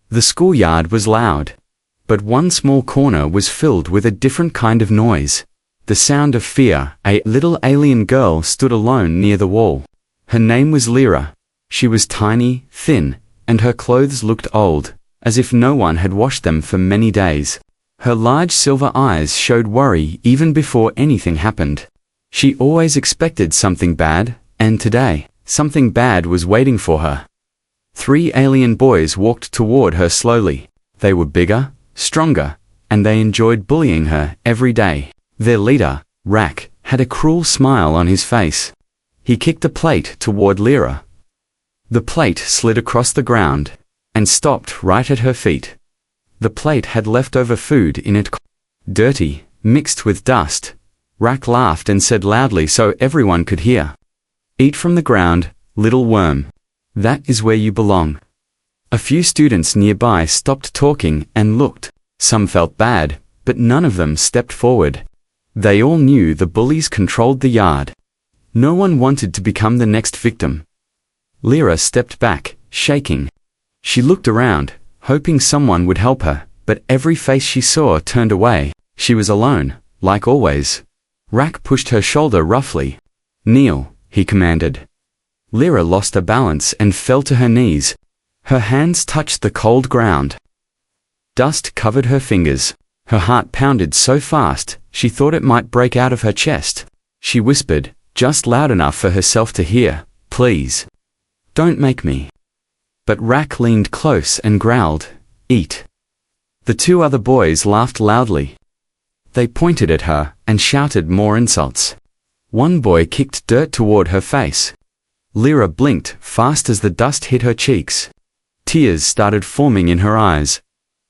The schoolyard was loud, but one small corner was filled with a different kind of noise. The sound of fear. A little alien girl stood alone near the wall. Her name was Lyra. She was tiny, thin, and her clothes looked old, as if no one had washed them for many days. Her large silver eyes showed worry even before anything happened. She always expected something bad, and today, something bad was waiting for her. 3 alien boys walked toward her slowly. They were bigger, stronger, and they enjoyed bullying her every day. Their leader, Rak, had a cruel smile on his face. He kicked a plate toward Lyra. The plate slid across the ground and stopped right at her feet. The plate had leftover food in it, dirty, mixed with dust. Rak laughed and said loudly so everyone could hear, "Eat from the ground, little worm. That is where you belong." A few students nearby stopped talking and looked. Some felt bad, but none of them stepped forward. They all knew the bullies controlled the yard. No one wanted to become the next victim. Lyra stepped back, shaking. She looked around, hoping someone would help her, but every face she saw turned away. She was alone, like always. Rak pushed her shoulder roughly. "Kneel," he commanded. Lyra lost her balance and fell to her knees. Her hands touched the cold ground. Dust covered her fingers. Her heart pounded so fast, she thought it might break out of her chest. She whispered, just loud enough for herself to hear, "Please, don't make me." But Rak leaned close and growled, "Eat." The 2 other boys laughed loudly. They pointed at her and shouted more insults. One boy kicked dirt toward her face. Lyra blinked fast as the dust hit her cheeks. Tears started forming in her eyes.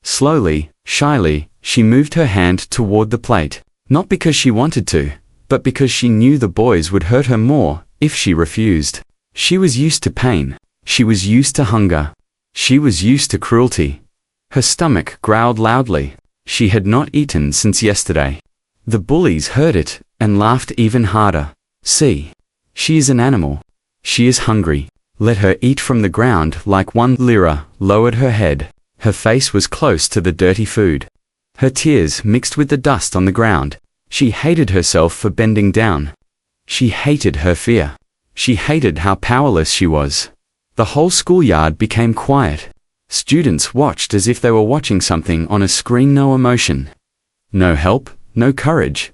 Slowly, shyly, she moved her hand toward the plate, not because she wanted to, but because she knew the boys would hurt her more if she refused. She was used to pain. She was used to hunger. She was used to cruelty. Her stomach growled loudly. She had not eaten since yesterday. The bullies heard it and laughed even harder. "See, she is an animal. She is hungry. Let her eat from the ground like one." Lyra lowered her head. Her face was close to the dirty food. Her tears mixed with the dust on the ground. She hated herself for bending down. She hated her fear. She hated how powerless she was. The whole schoolyard became quiet. Students watched as if they were watching something on a screen. No emotion. No help, no courage.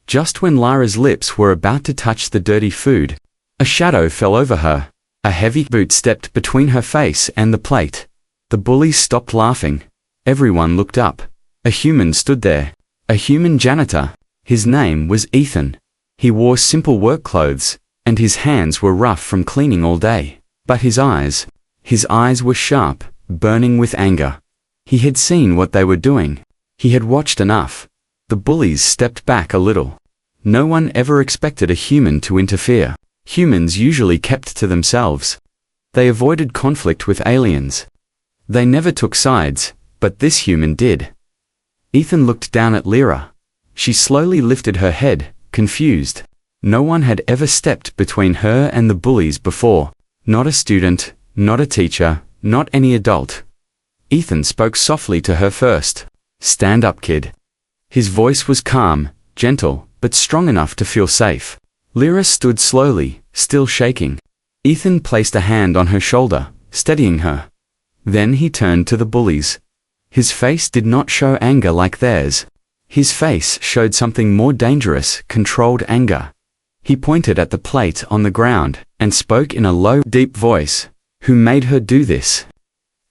Just when Lyra's lips were about to touch the dirty food, a shadow fell over her. A heavy boot stepped between her face and the plate. The bullies stopped laughing. Everyone looked up. A human stood there. A human janitor. His name was Ethan. He wore simple work clothes, and his hands were rough from cleaning all day. But his eyes were sharp, burning with anger. He had seen what they were doing. He had watched enough. The bullies stepped back a little. No one ever expected a human to interfere. Humans usually kept to themselves. They avoided conflict with aliens. They never took sides, but this human did. Ethan looked down at Lyra. She slowly lifted her head, confused. No one had ever stepped between her and the bullies before. Not a student, not a teacher, not any adult. Ethan spoke softly to her first. "Stand up, kid." His voice was calm, gentle, but strong enough to feel safe. Lyra stood slowly, still shaking. Ethan placed a hand on her shoulder, steadying her. Then he turned to the bullies. His face did not show anger like theirs. His face showed something more dangerous, controlled anger. He pointed at the plate on the ground and spoke in a low, deep voice. "Who made her do this?"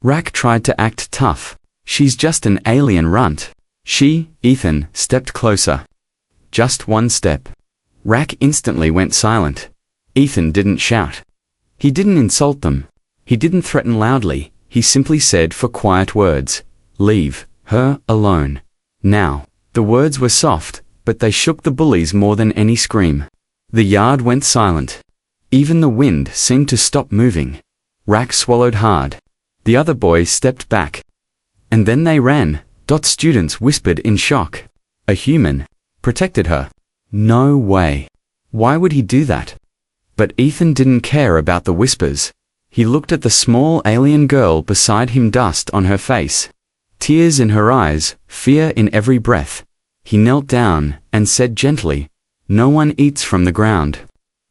Rak tried to act tough. "She's just an alien runt." Ethan stepped closer. Just one step. Rak instantly went silent. Ethan didn't shout. He didn't insult them. He didn't threaten loudly. He simply said four quiet words. "Leave her alone. Now." The words were soft, but they shook the bullies more than any scream. The yard went silent. Even the wind seemed to stop moving. Rak swallowed hard. The other boys stepped back. And then they ran. Students whispered in shock. A human protected her. No way. Why would he do that? But Ethan didn't care about the whispers. He looked at the small alien girl beside him, dust on her face, tears in her eyes, fear in every breath. He knelt down and said gently, "No one eats from the ground.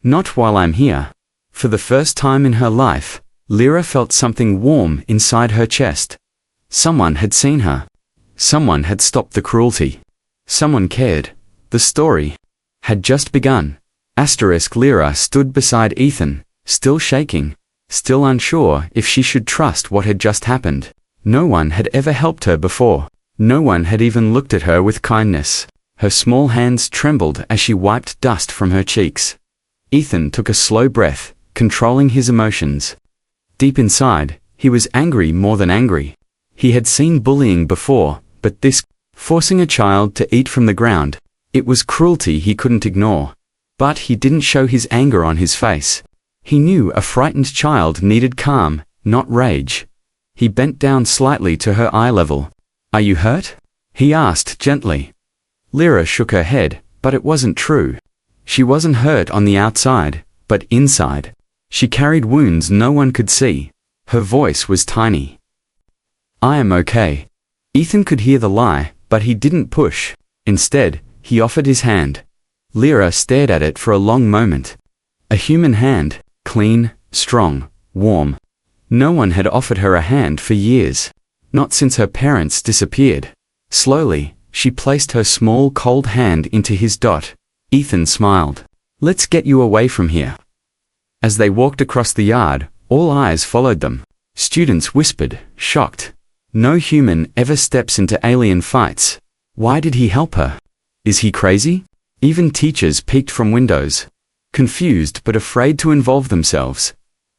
Not while I'm here." For the first time in her life, Lyra felt something warm inside her chest. Someone had seen her. Someone had stopped the cruelty. Someone cared. The story had just begun. Lyra stood beside Ethan, still shaking, still unsure if she should trust what had just happened. No one had ever helped her before. No one had even looked at her with kindness. Her small hands trembled as she wiped dust from her cheeks. Ethan took a slow breath, controlling his emotions. Deep inside, he was angry more than angry. He had seen bullying before, but this, forcing a child to eat from the ground, it was cruelty he couldn't ignore. But he didn't show his anger on his face. He knew a frightened child needed calm, not rage. He bent down slightly to her eye level. "Are you hurt?" he asked gently. Lyra shook her head, but it wasn't true. She wasn't hurt on the outside, but inside. She carried wounds no one could see. Her voice was tiny. "I am okay." Ethan could hear the lie, but he didn't push. Instead, he offered his hand. Lyra stared at it for a long moment. A human hand, clean, strong, warm. No one had offered her a hand for years. Not since her parents disappeared. Slowly, she placed her small cold hand into his dot. Ethan smiled. "Let's get you away from here." As they walked across the yard, all eyes followed them. Students whispered, shocked. No human ever steps into alien fights. Why did he help her? Is he crazy? Even teachers peeked from windows, confused but afraid to involve themselves.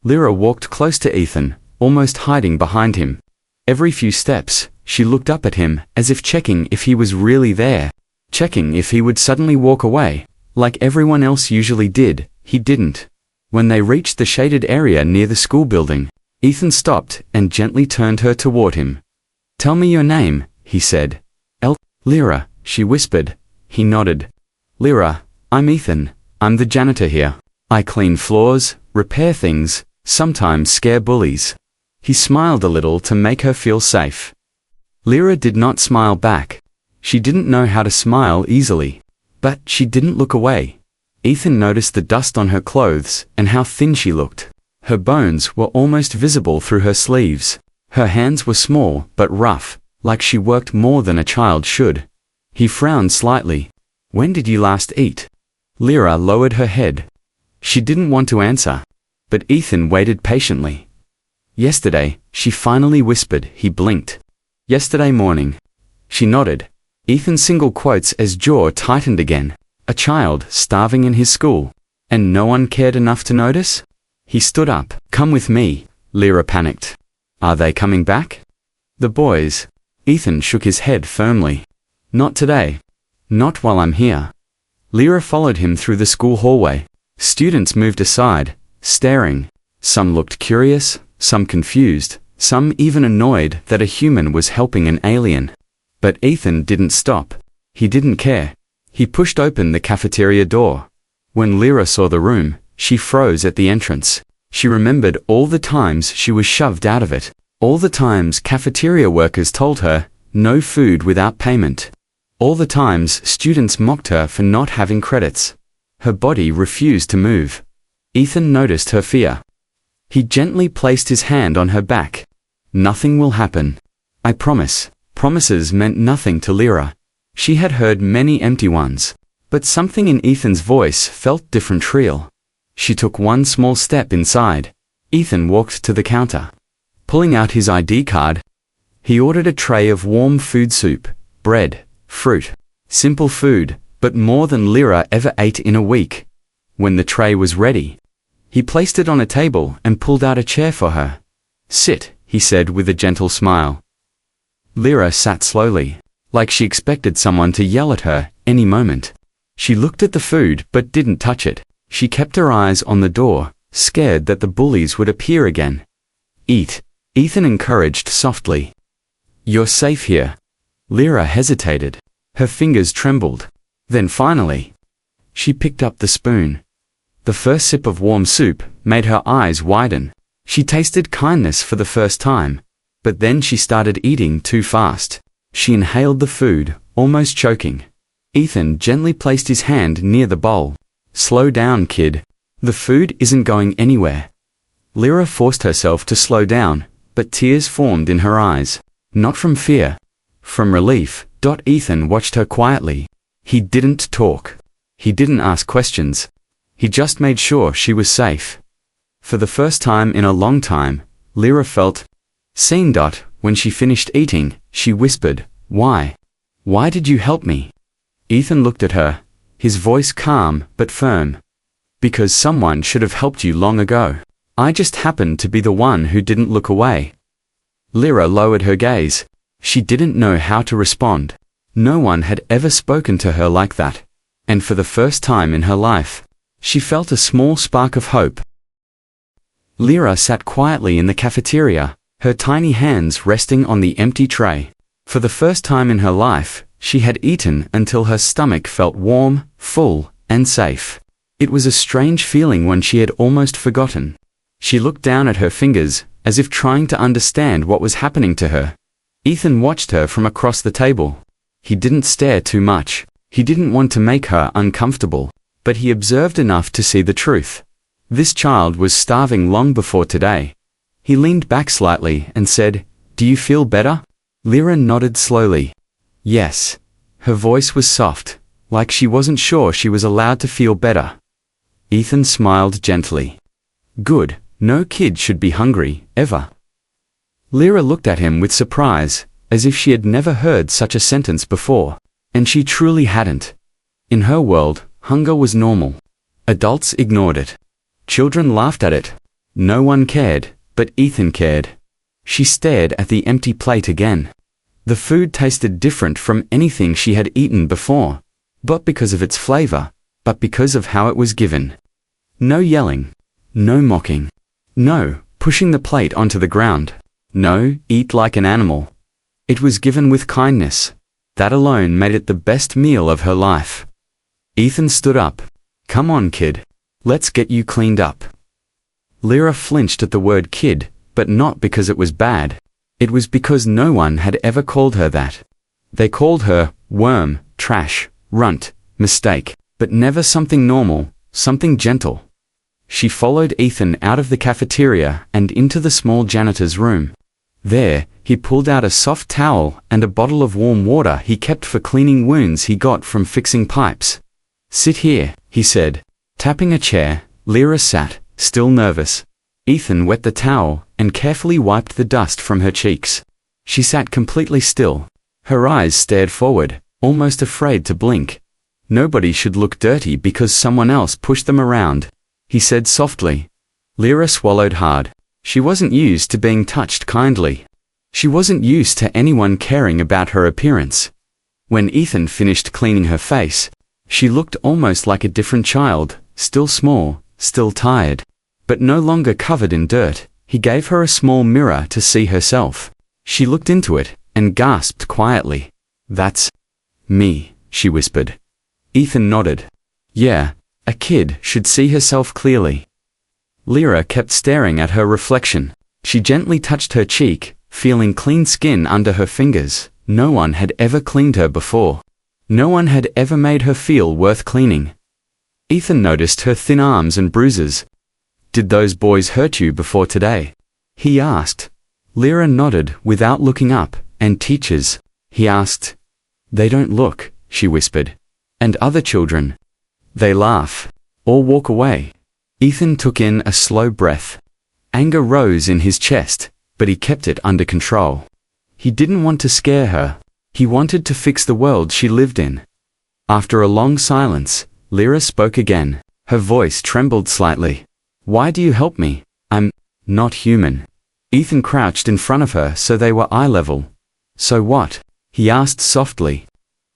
Lyra walked close to Ethan, almost hiding behind him. Every few steps, she looked up at him as if checking if he was really there, checking if he would suddenly walk away. Like everyone else usually did, he didn't. When they reached the shaded area near the school building, Ethan stopped and gently turned her toward him. "Tell me your name," he said. Lyra," she whispered. He nodded. "Lyra, I'm Ethan. I'm the janitor here. I clean floors, repair things, sometimes scare bullies." He smiled a little to make her feel safe. Lyra did not smile back. She didn't know how to smile easily. But she didn't look away. Ethan noticed the dust on her clothes and how thin she looked. Her bones were almost visible through her sleeves. Her hands were small but rough, like she worked more than a child should. He frowned slightly. "When did you last eat?" Lyra lowered her head. She didn't want to answer. But Ethan waited patiently. "Yesterday," she finally whispered. He blinked. "Yesterday morning." She nodded. Ethan's single quotes as jaw tightened again. A child starving in his school. And no one cared enough to notice? He stood up. "Come with me," Lyra panicked. "Are they coming back?" "The boys." Ethan shook his head firmly. "Not today. Not while I'm here." Lyra followed him through the school hallway. Students moved aside, staring. Some looked curious, some confused, some even annoyed that a human was helping an alien. But Ethan didn't stop. He didn't care. He pushed open the cafeteria door. When Lyra saw the room, she froze at the entrance. She remembered all the times she was shoved out of it. All the times cafeteria workers told her, "No food without payment." All the times students mocked her for not having credits. Her body refused to move. Ethan noticed her fear. He gently placed his hand on her back. "Nothing will happen. I promise." Promises meant nothing to Lyra. She had heard many empty ones. But something in Ethan's voice felt different, real. She took one small step inside. Ethan walked to the counter. Pulling out his ID card, he ordered a tray of warm food soup, bread, fruit. Simple food, but more than Lyra ever ate in a week. When the tray was ready, he placed it on a table and pulled out a chair for her. "Sit," he said with a gentle smile. Lyra sat slowly, like she expected someone to yell at her any moment. She looked at the food but didn't touch it. She kept her eyes on the door, scared that the bullies would appear again. "Eat," Ethan encouraged softly. "You're safe here." Lyra hesitated. Her fingers trembled. Then finally, she picked up the spoon. The first sip of warm soup made her eyes widen. She tasted kindness for the first time, but then she started eating too fast. She inhaled the food, almost choking. Ethan gently placed his hand near the bowl. "Slow down, kid. The food isn't going anywhere." Lyra forced herself to slow down, but tears formed in her eyes. Not from fear. From relief. Ethan watched her quietly. He didn't talk. He didn't ask questions. He just made sure she was safe. For the first time in a long time, Lyra felt seen. When she finished eating, she whispered, "Why? Why did you help me?" Ethan looked at her, his voice calm but firm. "Because someone should have helped you long ago. I just happened to be the one who didn't look away." Lyra lowered her gaze. She didn't know how to respond. No one had ever spoken to her like that. And for the first time in her life, she felt a small spark of hope. Lyra sat quietly in the cafeteria, her tiny hands resting on the empty tray. For the first time in her life, she had eaten until her stomach felt warm, full, and safe. It was a strange feeling when she had almost forgotten. She looked down at her fingers, as if trying to understand what was happening to her. Ethan watched her from across the table. He didn't stare too much. He didn't want to make her uncomfortable, but he observed enough to see the truth. This child was starving long before today. He leaned back slightly and said, "Do you feel better?" Lyra nodded slowly. Yes. Her voice was soft, like she wasn't sure she was allowed to feel better. Ethan smiled gently. "Good. No kid should be hungry, ever." Lyra looked at him with surprise, as if she had never heard such a sentence before. And she truly hadn't. In her world, hunger was normal. Adults ignored it. Children laughed at it. No one cared, but Ethan cared. She stared at the empty plate again. The food tasted different from anything she had eaten before, not because of its flavor, but because of how it was given. No yelling. No mocking. No pushing the plate onto the ground. No, eat like an animal. It was given with kindness. That alone made it the best meal of her life. Ethan stood up. "Come on, kid. Let's get you cleaned up." Lyra flinched at the word kid, but not because it was bad. It was because no one had ever called her that. They called her worm, trash, runt, mistake, but never something normal, something gentle. She followed Ethan out of the cafeteria and into the small janitor's room. There, he pulled out a soft towel and a bottle of warm water he kept for cleaning wounds he got from fixing pipes. "Sit here," he said. Tapping a chair, Lyra sat, still nervous. Ethan wet the towel and carefully wiped the dust from her cheeks. She sat completely still. Her eyes stared forward, almost afraid to blink. "Nobody should look dirty because someone else pushed them around," he said softly. Lyra swallowed hard. She wasn't used to being touched kindly. She wasn't used to anyone caring about her appearance. When Ethan finished cleaning her face, she looked almost like a different child, still small, still tired, but no longer covered in dirt. He gave her a small mirror to see herself. She looked into it and gasped quietly. "That's me," she whispered. Ethan nodded. "Yeah, a kid should see herself clearly." Lyra kept staring at her reflection. She gently touched her cheek, feeling clean skin under her fingers. No one had ever cleaned her before. No one had ever made her feel worth cleaning. Ethan noticed her thin arms and bruises. "Did those boys hurt you before today?" he asked. Lyra nodded without looking up. "And teachers?" he asked. "They don't look," she whispered. "And other children? They laugh, or walk away." Ethan took in a slow breath. Anger rose in his chest, but he kept it under control. He didn't want to scare her. He wanted to fix the world she lived in. After a long silence, Lyra spoke again. Her voice trembled slightly. "Why do you help me? I'm not human." Ethan crouched in front of her so they were eye level. "So what?" he asked softly.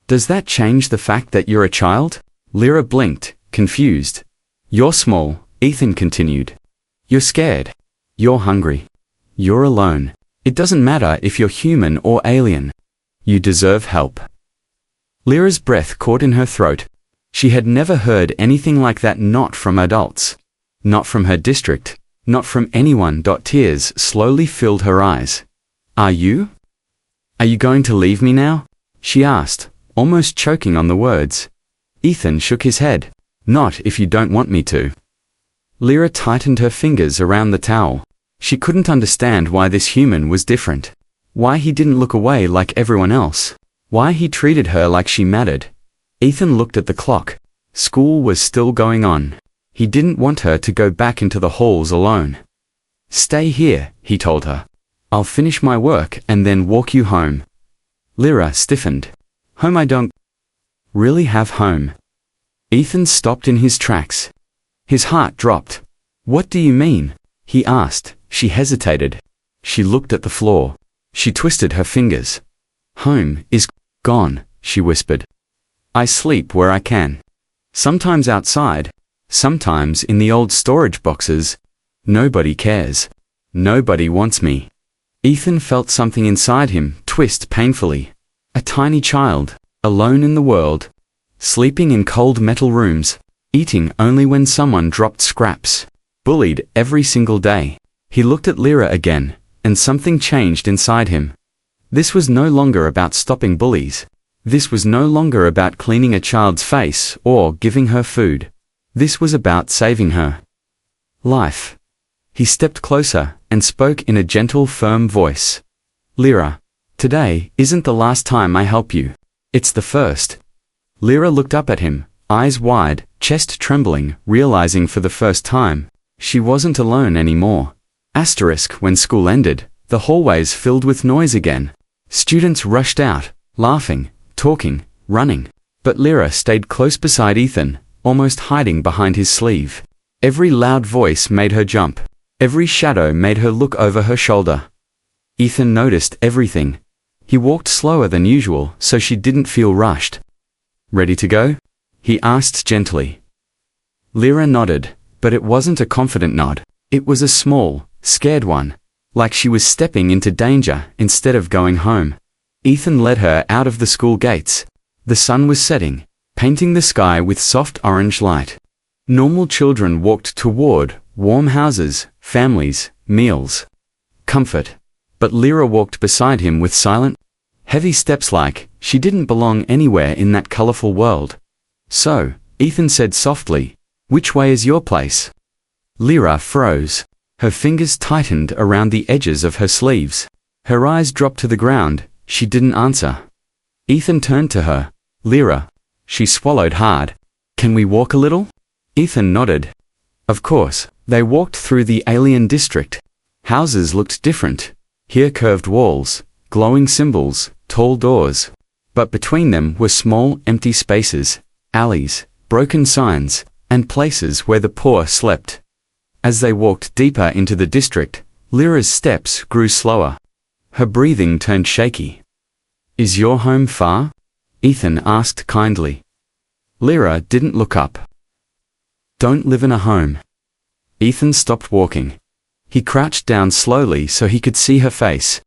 "Does that change the fact that you're a child?" Lyra blinked, confused. "You're small," Ethan continued. "You're scared. You're hungry. You're alone. It doesn't matter if you're human or alien. You deserve help." Lyra's breath caught in her throat. She had never heard anything like that, not from adults. Not from her district. Not from anyone. Tears slowly filled her eyes. Are you? Are you going to leave me now? She asked, almost choking on the words. Ethan shook his head. Not if you don't want me to. Lyra tightened her fingers around the towel. She couldn't understand why this human was different. Why he didn't look away like everyone else. Why he treated her like she mattered. Ethan looked at the clock. School was still going on. He didn't want her to go back into the halls alone. Stay here, he told her. I'll finish my work and then walk you home. Lyra stiffened. Home? I don't really have home. Ethan stopped in his tracks. His heart dropped. What do you mean? He asked. She hesitated. She looked at the floor. She twisted her fingers. Home is gone, she whispered. I sleep where I can. Sometimes outside, sometimes in the old storage boxes. Nobody cares. Nobody wants me. Ethan felt something inside him twist painfully. A tiny child, alone in the world, sleeping in cold metal rooms, eating only when someone dropped scraps, bullied every single day. He looked at Lyra again, and something changed inside him. This was no longer about stopping bullies. This was no longer about cleaning a child's face or giving her food. This was about saving her life. He stepped closer and spoke in a gentle, firm voice. Lyra, today isn't the last time I help you. It's the first. Lyra looked up at him, eyes wide, chest trembling, realizing for the first time, she wasn't alone anymore. When school ended, the hallways filled with noise again. Students rushed out, laughing, talking, running. But Lyra stayed close beside Ethan, almost hiding behind his sleeve. Every loud voice made her jump. Every shadow made her look over her shoulder. Ethan noticed everything. He walked slower than usual so she didn't feel rushed. Ready to go? He asked gently. Lyra nodded, but it wasn't a confident nod. It was a small, scared one, like she was stepping into danger instead of going home. Ethan led her out of the school gates. The sun was setting, painting the sky with soft orange light. Normal children walked toward warm houses, families, meals, comfort. But Lyra walked beside him with silent, heavy steps like she didn't belong anywhere in that colorful world. So, Ethan said softly, which way is your place? Lyra froze. Her fingers tightened around the edges of her sleeves. Her eyes dropped to the ground. She didn't answer. Ethan turned to her. Lyra. She swallowed hard. Can we walk a little? Ethan nodded. Of course. They walked through the alien district. Houses looked different. Here curved walls, glowing symbols, tall doors. But between them were small, empty spaces, alleys, broken signs, and places where the poor slept. As they walked deeper into the district, Lyra's steps grew slower. Her breathing turned shaky. Is your home far? Ethan asked kindly. Lyra didn't look up. Don't live in a home. Ethan stopped walking. He crouched down slowly so he could see her face.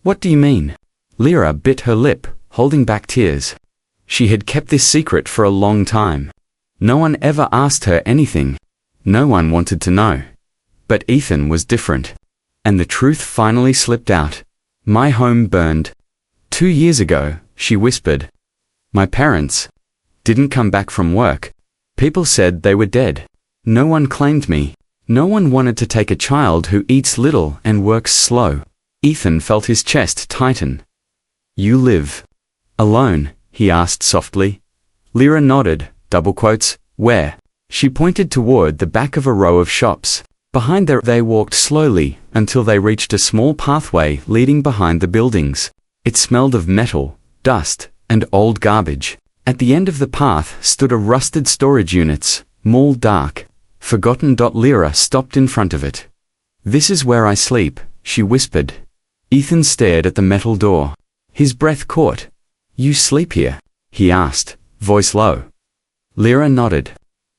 What do you mean? Lyra bit her lip, holding back tears. She had kept this secret for a long time. No one ever asked her anything. No one wanted to know. But Ethan was different. And the truth finally slipped out. My home burned. 2 years ago, she whispered. My parents didn't come back from work. People said they were dead. No one claimed me. No one wanted to take a child who eats little and works slow. Ethan felt his chest tighten. You live alone? He asked softly. Lyra nodded, double quotes, where? She pointed toward the back of a row of shops. Behind there they walked slowly until they reached a small pathway leading behind the buildings. It smelled of metal, dust, and old garbage. At the end of the path stood a rusted storage units, mall dark, forgotten. Lyra stopped in front of it. This is where I sleep, she whispered. Ethan stared at the metal door. His breath caught. You sleep here? He asked, voice low. Lyra nodded.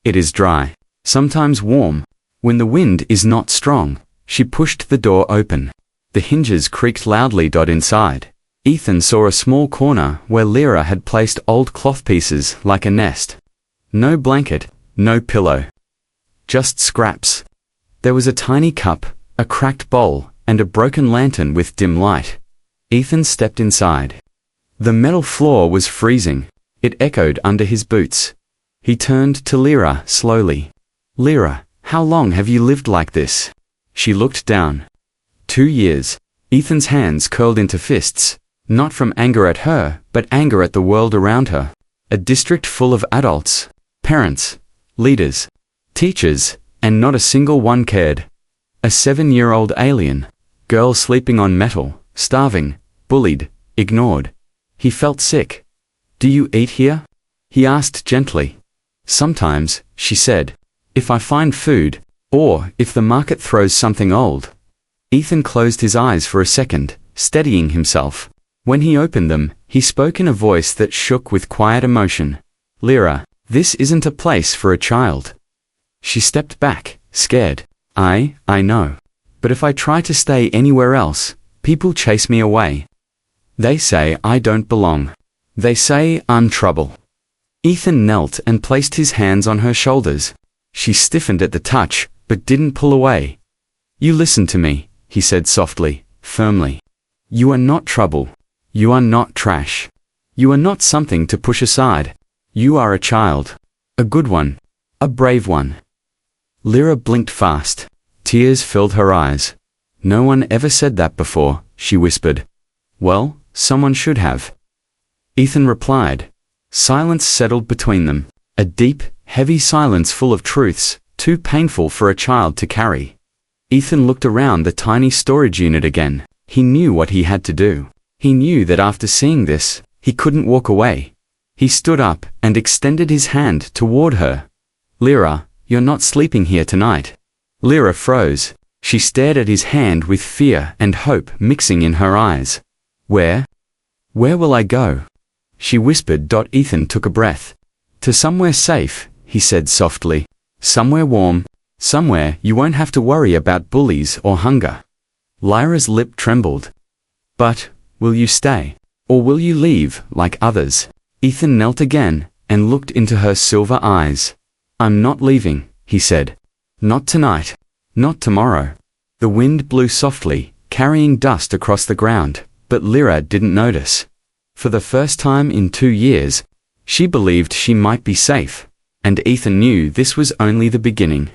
It is dry, sometimes warm. When the wind is not strong. She pushed the door open. The hinges creaked loudly. Inside, Ethan saw a small corner where Lyra had placed old cloth pieces like a nest. No blanket, no pillow. Just scraps. There was a tiny cup, a cracked bowl, and a broken lantern with dim light. Ethan stepped inside. The metal floor was freezing. It echoed under his boots. He turned to Lyra slowly. "Lyra, how long have you lived like this?" She looked down. 2 years. Ethan's hands curled into fists, not from anger at her, but anger at the world around her. A district full of adults, parents, leaders, teachers, and not a single one cared. A 7-year-old alien, girl sleeping on metal, starving, bullied, ignored. He felt sick. "Do you eat here?" he asked gently. "Sometimes," she said. "If I find food, or if the market throws something old." Ethan closed his eyes for a second, steadying himself. When he opened them, he spoke in a voice that shook with quiet emotion. "Lyra, this isn't a place for a child." She stepped back, scared. I know. But if I try to stay anywhere else, people chase me away. They say I don't belong. They say I'm trouble." Ethan knelt and placed his hands on her shoulders. She stiffened at the touch, but didn't pull away. "You listen to me," he said softly, firmly. "You are not trouble. You are not trash. You are not something to push aside. You are a child. A good one. A brave one." Lyra blinked fast. Tears filled her eyes. "No one ever said that before," she whispered. "Well, someone should have." Ethan replied. Silence settled between them. A deep, heavy silence full of truths, too painful for a child to carry. Ethan looked around the tiny storage unit again. He knew what he had to do. He knew that after seeing this, he couldn't walk away. He stood up and extended his hand toward her. "Lyra, you're not sleeping here tonight." Lyra froze. She stared at his hand with fear and hope mixing in her eyes. Where will I go?" she whispered. Ethan took a breath. "To somewhere safe," he said softly. "Somewhere warm. Somewhere you won't have to worry about bullies or hunger." Lyra's lip trembled. "But, will you stay? Or will you leave, like others?" Ethan knelt again and looked into her silver eyes. "I'm not leaving," he said. "Not tonight. Not tomorrow." The wind blew softly, carrying dust across the ground, but Lyra didn't notice. For the first time in 2 years, she believed she might be safe, and Ethan knew this was only the beginning.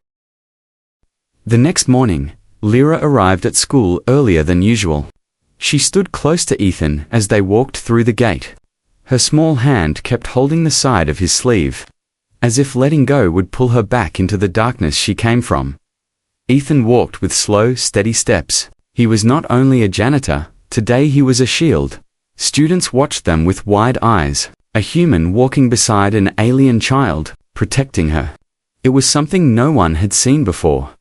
The next morning, Lyra arrived at school earlier than usual. She stood close to Ethan as they walked through the gate. Her small hand kept holding the side of his sleeve, as if letting go would pull her back into the darkness she came from. Ethan walked with slow, steady steps. He was not only a janitor, today he was a shield. Students watched them with wide eyes, a human walking beside an alien child, protecting her. It was something no one had seen before.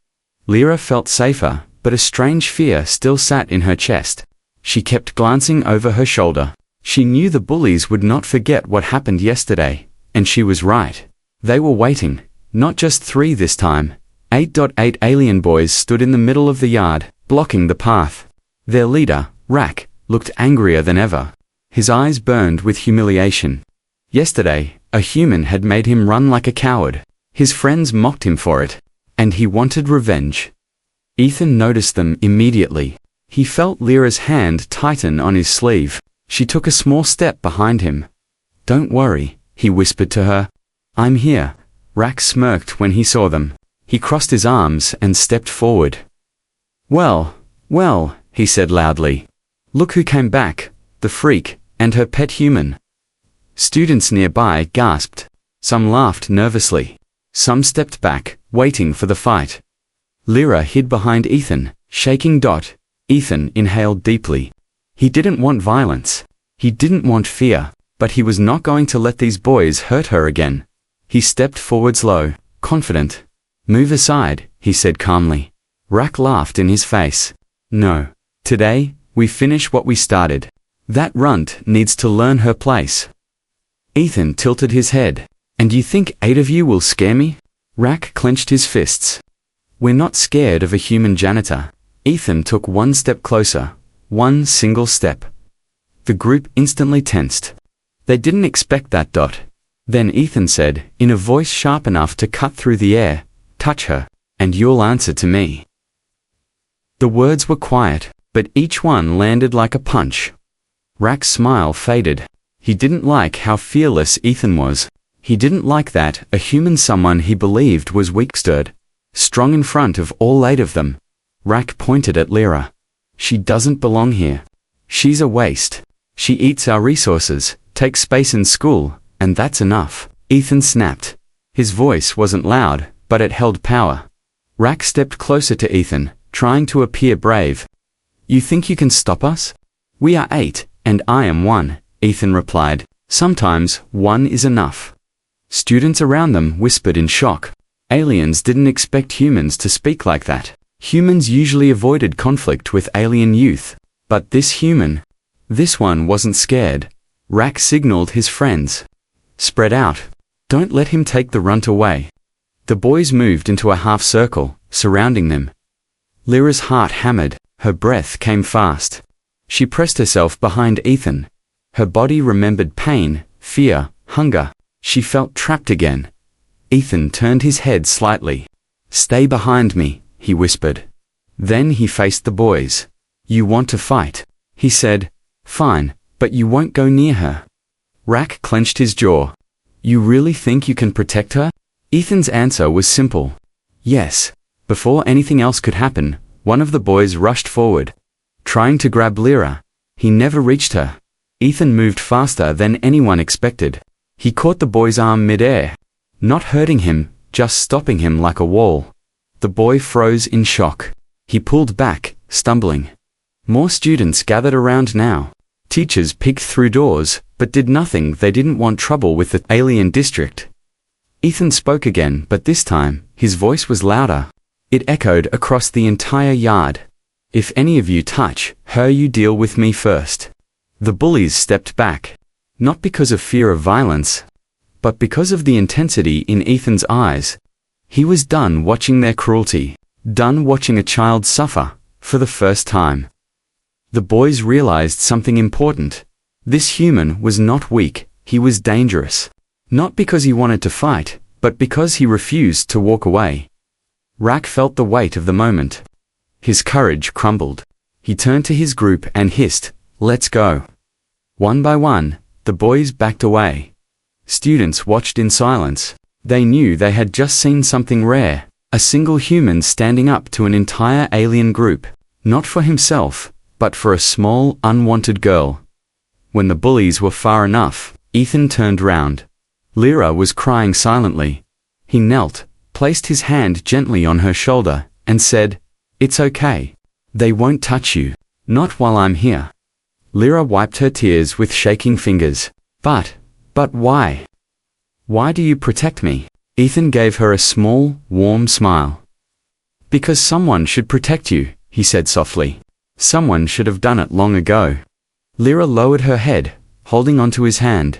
Lyra felt safer, but a strange fear still sat in her chest. She kept glancing over her shoulder. She knew the bullies would not forget what happened yesterday, and she was right. They were waiting, not just 3 this time. 8.8 alien boys stood in the middle of the yard, blocking the path. Their leader, Rack, looked angrier than ever. His eyes burned with humiliation. Yesterday, a human had made him run like a coward. His friends mocked him for it, and he wanted revenge. Ethan noticed them immediately. He felt Lyra's hand tighten on his sleeve. She took a small step behind him. "Don't worry," he whispered to her. "I'm here." Rack smirked when he saw them. He crossed his arms and stepped forward. Well, he said loudly. "Look who came back, the freak, and her pet human." Students nearby gasped. Some laughed nervously. Some stepped back, waiting for the fight. Lyra hid behind Ethan, shaking. Ethan inhaled deeply. He didn't want violence. He didn't want fear, but he was not going to let these boys hurt her again. He stepped forward slow, confident. "Move aside," he said calmly. Rack laughed in his face. "No. Today, we finish what we started. That runt needs to learn her place." Ethan tilted his head. "And you think 8 of you will scare me?" Rack clenched his fists. "We're not scared of a human janitor." Ethan took 1 step closer. 1 single step. The group instantly tensed. They didn't expect that. Then Ethan said, in a voice sharp enough to cut through the air, "Touch her." and you'll answer to me." The words were quiet, but each one landed like a punch. Rack's smile faded. He didn't like how fearless Ethan was. He didn't like that a human someone he believed was weak stood strong in front of all 8 of them. Rack pointed at Lyra. "She doesn't belong here. She's a waste. She eats our resources, takes space in school, and that's enough." Ethan snapped. His voice wasn't loud, but it held power. Rack stepped closer to Ethan, trying to appear brave. "You think you can stop us?" "We are 8, and I am 1, Ethan replied. "Sometimes 1 is enough." Students around them whispered in shock. Aliens didn't expect humans to speak like that. Humans usually avoided conflict with alien youth. But this one wasn't scared. Rack signaled his friends. "Spread out. Don't let him take the runt away." The boys moved into a half circle, surrounding them. Lyra's heart hammered, her breath came fast. She pressed herself behind Ethan. Her body remembered pain, fear, hunger. She felt trapped again. Ethan turned his head slightly. "Stay behind me," he whispered. Then he faced the boys. "You want to fight?" he said. "Fine, but you won't go near her." Rack clenched his jaw. "You really think you can protect her?" Ethan's answer was simple. "Yes." Before anything else could happen, one of the boys rushed forward, trying to grab Lyra. He never reached her. Ethan moved faster than anyone expected. He caught the boy's arm mid-air, not hurting him, just stopping him like a wall. The boy froze in shock. He pulled back, stumbling. More students gathered around now. Teachers peeked through doors, but did nothing. They didn't want trouble with the alien district. Ethan spoke again, but this time, his voice was louder. It echoed across the entire yard. "If any of you touch her, you deal with me first." The bullies stepped back. Not because of fear of violence, but because of the intensity in Ethan's eyes. He was done watching their cruelty, done watching a child suffer, for the first time. The boys realized something important. This human was not weak, he was dangerous. Not because he wanted to fight, but because he refused to walk away. Rack felt the weight of the moment. His courage crumbled. He turned to his group and hissed, "Let's go." One by one, the boys backed away. Students watched in silence. They knew they had just seen something rare, a single human standing up to an entire alien group, not for himself, but for a small, unwanted girl. When the bullies were far enough, Ethan turned round. Lyra was crying silently. He knelt, placed his hand gently on her shoulder, and said, "It's okay. They won't touch you. Not while I'm here." Lyra wiped her tears with shaking fingers. But why? Why do you protect me?" Ethan gave her a small, warm smile. "Because someone should protect you," he said softly. "Someone should have done it long ago." Lyra lowered her head, holding onto his hand.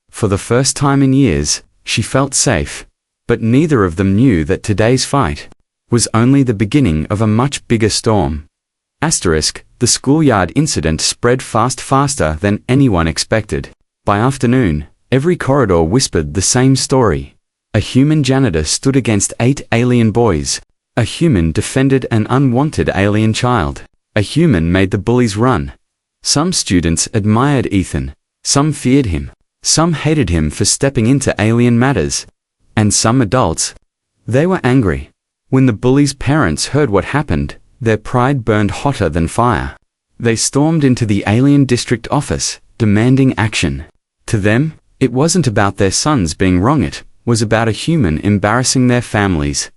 For the first time in years, she felt safe. But neither of them knew that today's fight was only the beginning of a much bigger storm. The schoolyard incident spread faster than anyone expected. By afternoon, every corridor whispered the same story. A human janitor stood against 8 alien boys. A human defended an unwanted alien child. A human made the bullies run. Some students admired Ethan. Some feared him. Some hated him for stepping into alien matters. And some adults, they were angry. When the bullies' parents heard what happened, their pride burned hotter than fire. They stormed into the alien district office, demanding action. To them, it wasn't about their sons being wrong, it was about a human embarrassing their families.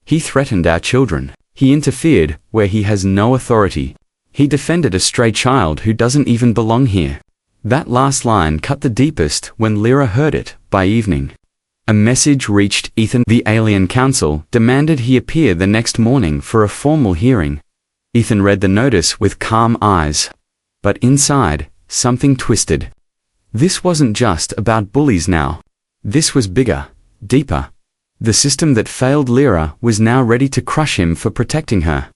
"He threatened our children. He interfered where he has no authority. He defended a stray child who doesn't even belong here." That last line cut the deepest when Lyra heard it. By evening, a message reached Ethan. The Alien Council demanded he appear the next morning for a formal hearing. Ethan read the notice with calm eyes. But inside, something twisted. This wasn't just about bullies now. This was bigger, deeper. The system that failed Lyra was now ready to crush him for protecting her.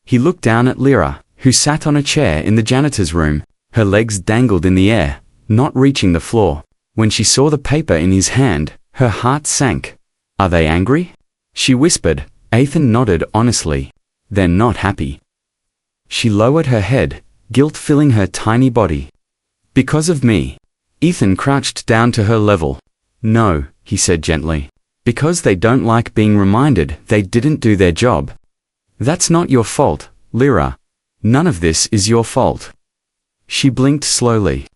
He looked down at Lyra, who sat on a chair in the janitor's room. Her legs dangled in the air, not reaching the floor. When she saw the paper in his hand, her heart sank. "Are they angry?" she whispered, Ethan nodded honestly. They're not happy. She lowered her head, guilt filling her tiny body. Because of me. Ethan crouched down to her level. No, he said gently. Because they don't like being reminded they didn't do their job. That's not your fault, Lyra. None of this is your fault. She blinked slowly.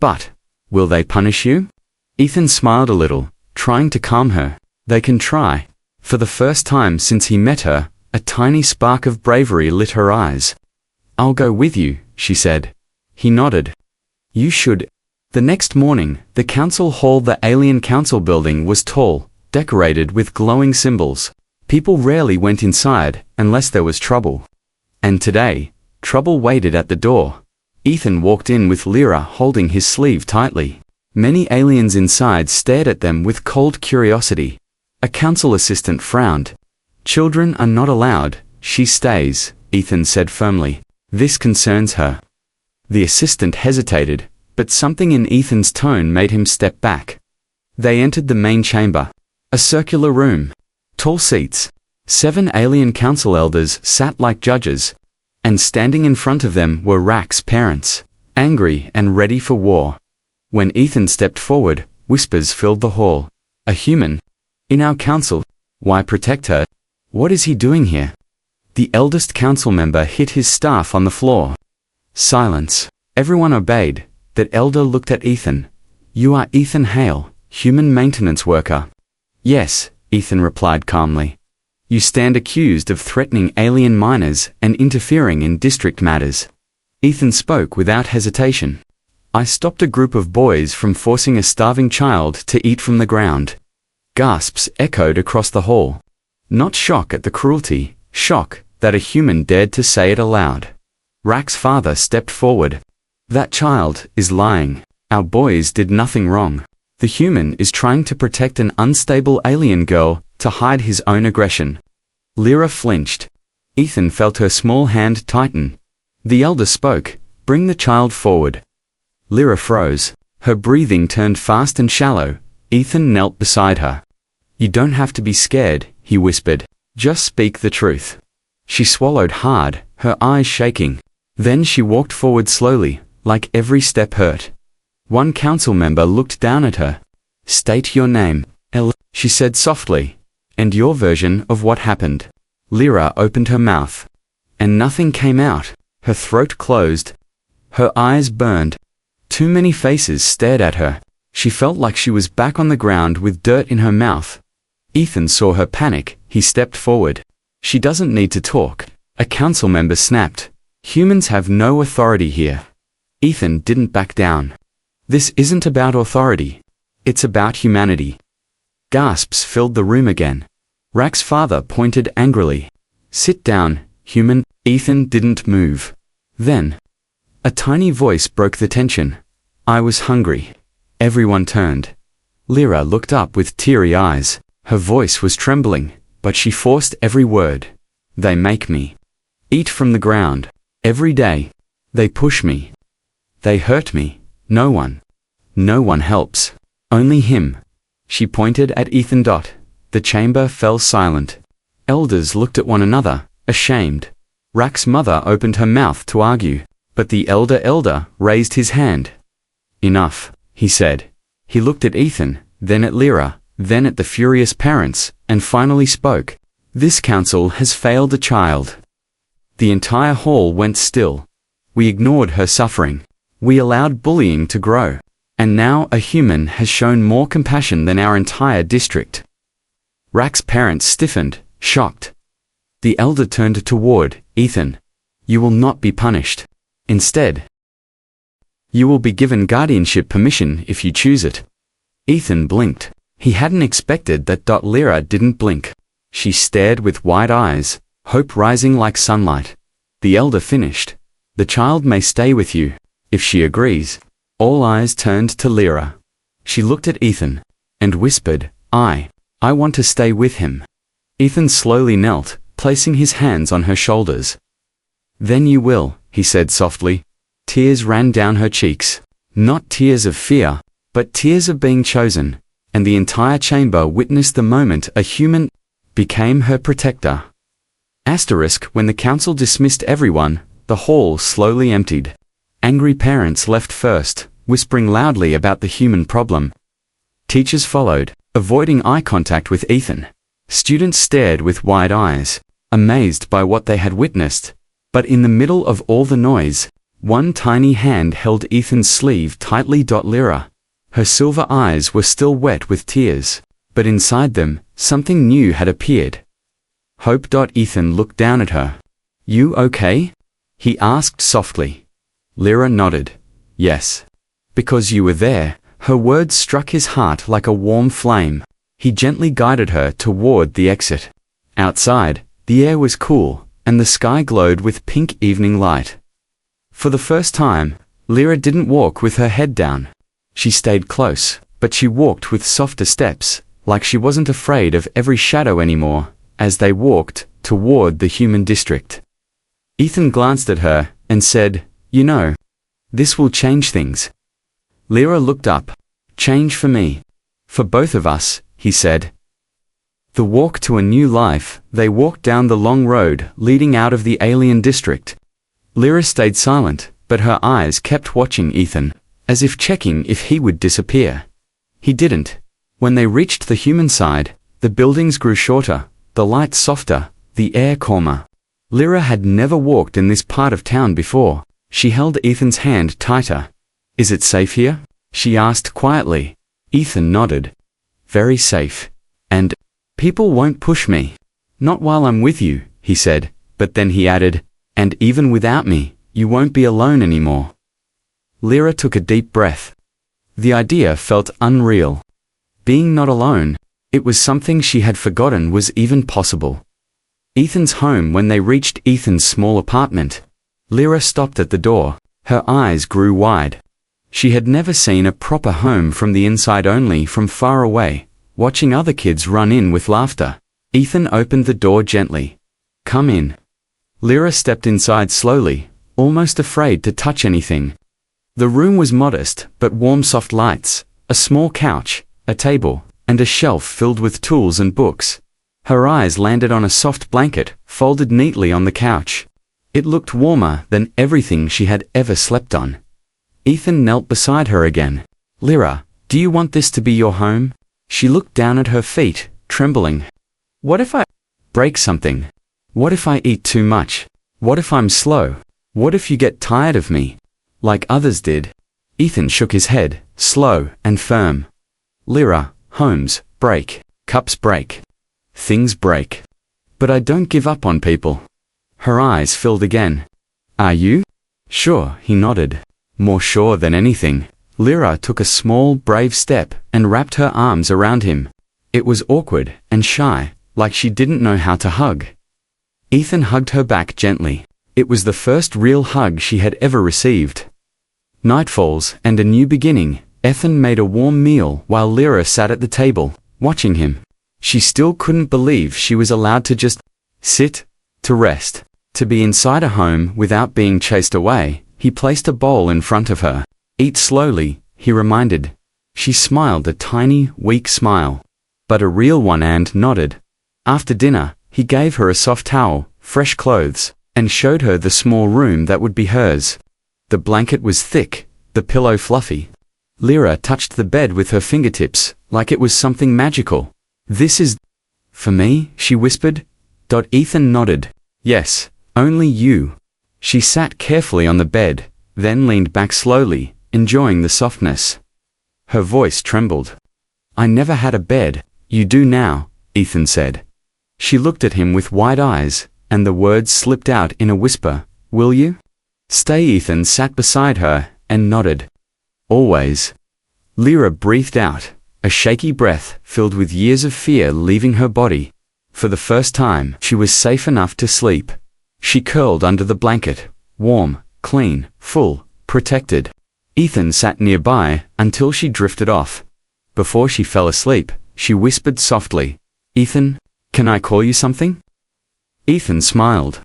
But, will they punish you? Ethan smiled a little, trying to calm her. They can try. For the first time since he met her, a tiny spark of bravery lit her eyes. I'll go with you, she said. He nodded. You should. The next morning, the council hall, the Alien Council building, was tall, decorated with glowing symbols. People rarely went inside, unless there was trouble. And today, trouble waited at the door. Ethan walked in with Lyra holding his sleeve tightly. Many aliens inside stared at them with cold curiosity. A council assistant frowned. Children are not allowed. She stays, Ethan said firmly. This concerns her. The assistant hesitated, but something in Ethan's tone made him step back. They entered the main chamber. A circular room. Tall seats. 7 alien council elders sat like judges. And standing in front of them were Rack's parents, angry and ready for war. When Ethan stepped forward, whispers filled the hall. A human? In our council? Why protect her? What is he doing here? The eldest council member hit his staff on the floor. Silence. Everyone obeyed. That elder looked at Ethan. You are Ethan Hale, human maintenance worker. Yes, Ethan replied calmly. You stand accused of threatening alien minors and interfering in district matters. Ethan spoke without hesitation. I stopped a group of boys from forcing a starving child to eat from the ground. Gasps echoed across the hall. Not shock at the cruelty, shock that a human dared to say it aloud. Rack's father stepped forward. That child is lying. Our boys did nothing wrong. The human is trying to protect an unstable alien girl to hide his own aggression. Lyra flinched. Ethan felt her small hand tighten. The elder spoke. Bring the child forward. Lyra froze. Her breathing turned fast and shallow. Ethan knelt beside her. You don't have to be scared, he whispered. Just speak the truth. She swallowed hard, her eyes shaking. Then she walked forward slowly, like every step hurt. One council member looked down at her. State your name, she said softly. And your version of what happened. Lyra opened her mouth. And nothing came out. Her throat closed. Her eyes burned. Too many faces stared at her. She felt like she was back on the ground with dirt in her mouth. Ethan saw her panic. He stepped forward. She doesn't need to talk. A council member snapped. Humans have no authority here. Ethan didn't back down. This isn't about authority. It's about humanity. Gasps filled the room again. Rack's father pointed angrily. Sit down, human. Ethan didn't move. Then, a tiny voice broke the tension. I was hungry. Everyone turned. Lyra looked up with teary eyes. Her voice was trembling, but she forced every word. They make me eat from the ground. Every day. They push me. They hurt me. No one helps. Only him. She pointed at Ethan. The chamber fell silent. Elders looked at one another, ashamed. Rack's mother opened her mouth to argue, but the elder raised his hand. Enough, he said. He looked at Ethan, then at Lyra, then at the furious parents, and finally spoke. This council has failed a child. The entire hall went still. We ignored her suffering. We allowed bullying to grow. And now a human has shown more compassion than our entire district. Rack's parents stiffened, shocked. The elder turned toward Ethan. You will not be punished. Instead, you will be given guardianship permission if you choose it. Ethan blinked. He hadn't expected that. Lyra didn't blink. She stared with wide eyes, hope rising like sunlight. The elder finished. The child may stay with you, if she agrees. All eyes turned to Lyra. She looked at Ethan, and whispered, I want to stay with him. Ethan slowly knelt, placing his hands on her shoulders. Then you will, he said softly. Tears ran down her cheeks. Not tears of fear, but tears of being chosen. And the entire chamber witnessed the moment a human became her protector. When the council dismissed everyone, the hall slowly emptied. Angry parents left first, whispering loudly about the human problem. Teachers followed, avoiding eye contact with Ethan. Students stared with wide eyes, amazed by what they had witnessed. But in the middle of all the noise, one tiny hand held Ethan's sleeve tightly. Lyra. Her silver eyes were still wet with tears, but inside them, something new had appeared. Hope. Ethan looked down at her. You okay? He asked softly. Lyra nodded. Yes. Because you were there. Her words struck his heart like a warm flame. He gently guided her toward the exit. Outside, the air was cool, and the sky glowed with pink evening light. For the first time, Lyra didn't walk with her head down. She stayed close, but she walked with softer steps, like she wasn't afraid of every shadow anymore, as they walked toward the human district. Ethan glanced at her and said, You know, this will change things. Lyra looked up. Change for me. For both of us, he said. The walk to a new life. They walked down the long road leading out of the alien district. Lyra stayed silent, but her eyes kept watching Ethan, as if checking if he would disappear. He didn't. When they reached the human side, the buildings grew shorter, the lights softer, the air calmer. Lyra had never walked in this part of town before. She held Ethan's hand tighter. Is it safe here? She asked quietly. Ethan nodded. Very safe. And people won't push me. Not while I'm with you, he said, but then he added, and even without me, you won't be alone anymore. Lyra took a deep breath. The idea felt unreal. Being not alone, it was something she had forgotten was even possible. Ethan's home. When they reached Ethan's small apartment, Lyra stopped at the door. Her eyes grew wide. She had never seen a proper home from the inside, only from far away, watching other kids run in with laughter. Ethan opened the door gently. Come in. Lyra stepped inside slowly, almost afraid to touch anything. The room was modest, but warm. Soft lights, a small couch, a table, and a shelf filled with tools and books. Her eyes landed on a soft blanket, folded neatly on the couch. It looked warmer than everything she had ever slept on. Ethan knelt beside her again. Lyra, do you want this to be your home? She looked down at her feet, trembling. What if I break something? What if I eat too much? What if I'm slow? What if you get tired of me? Like others did? Ethan shook his head, slow and firm. Lyra, homes break, cups break, things break. But I don't give up on people. Her eyes filled again. Are you? Sure, he nodded. More sure than anything. Lyra took a small, brave step and wrapped her arms around him. It was awkward and shy, like she didn't know how to hug. Ethan hugged her back gently. It was the first real hug she had ever received. Night falls, and a new beginning. Ethan made a warm meal while Lyra sat at the table, watching him. She still couldn't believe she was allowed to just sit, to rest, to be inside a home without being chased away. He placed a bowl in front of her. Eat slowly, he reminded. She smiled a tiny, weak smile, but a real one, and nodded. After dinner, he gave her a soft towel, fresh clothes, and showed her the small room that would be hers. The blanket was thick, the pillow fluffy. Lyra touched the bed with her fingertips, like it was something magical. This is for me, she whispered. Ethan nodded. Yes, only you. She sat carefully on the bed, then leaned back slowly, enjoying the softness. Her voice trembled. I never had a bed. You do now, Ethan said. She looked at him with wide eyes, and the words slipped out in a whisper. Will you? Stay. Ethan sat beside her and nodded. Always. Lyra breathed out, a shaky breath filled with years of fear leaving her body. For the first time, she was safe enough to sleep. She curled under the blanket, warm, clean, full, protected. Ethan sat nearby until she drifted off. Before she fell asleep, she whispered softly, Ethan, can I call you something? Ethan smiled.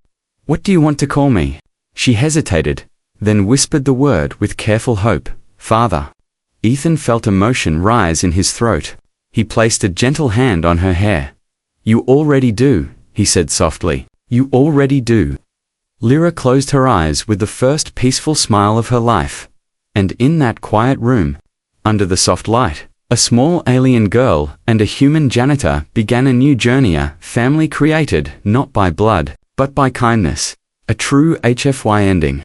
What do you want to call me? She hesitated, then whispered the word with careful hope, Father. Ethan felt emotion rise in his throat. He placed a gentle hand on her hair. You already do, he said softly. You already do. Lyra closed her eyes with the first peaceful smile of her life. And in that quiet room, under the soft light, a small alien girl and a human janitor began a new journey, a family created not by blood, but by kindness. A true HFY ending.